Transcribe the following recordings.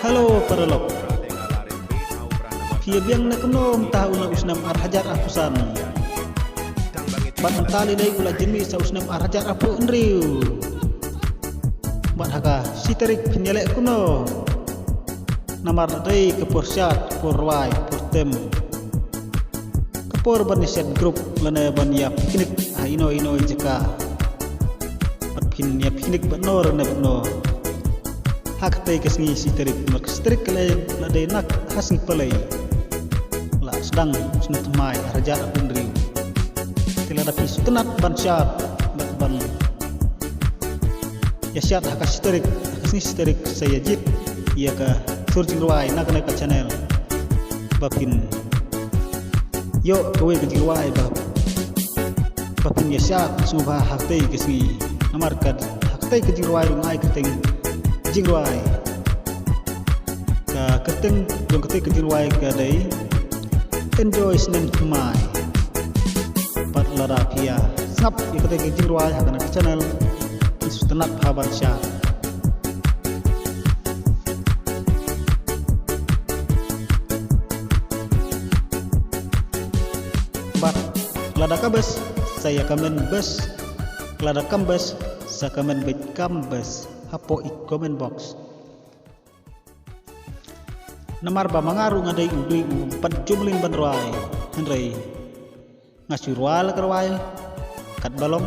Halo paralog. Pia biang nak nom tahu na usnam arhajar apusan. Bat mentali dai ulah jenis sa usnam arhajar apu enriu. Bat haka siterik penyelek kuno. Namar dai kepor syat, kepor wai, kepor tem. Kepor baniset grup lana ban ya piknik ino jeka. Bat pin ya piknik banor na banor. Hak tay kesni siterik mak siterik ladai nak hasing palai. La sedang sunat mai raja abundri. Tila dapi sutenat ban syat ban ya syat hak siterik kesni siterik saya jit ia ka surjing ruai nak ka channel bapin yo kowe ke ruai bapin ya syat suba hak tay kesni namar kad hak tay ke ruai rungai keteng jingruai ka keteng dong ketik jingruai ka dai enjoy senen mai pat lara pia ngap ya ketik jingruai hakana channel sustenat haban sya bat lada kabes saya komen bus lada kambes saya komen bet kambes hapo i comment box namar ba mangaru ngadai undui umpat jumlin banruai henrei ngasurual kerwai kat balong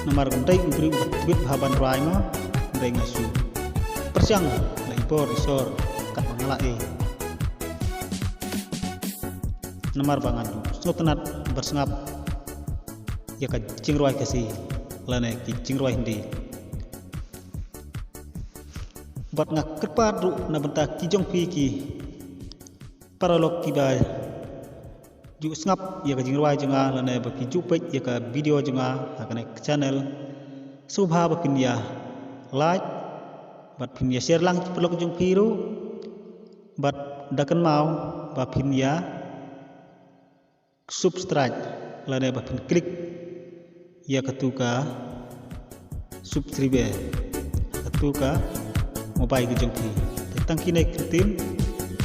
namar gandai undui tweet haban ruai mo henrei ngasu persiang laipor isor kat mangalai namar bangadu sotenat bersengap ya ka jingruai kasi lane ki jingruai hindi bat ngak kerpadu na bentak kijong piki paralog kibai ju snap ya ka jingruai jenga lana ba ki jupet ya ka video jenga hakane channel subha ba pinya like bat pinya share lang paralog jong piru bat dakan mau ba pinya subscribe lana ba pin klik ya katuka subscribe katuka mobile ke jongki tentang kini kritim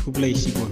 kublai sibon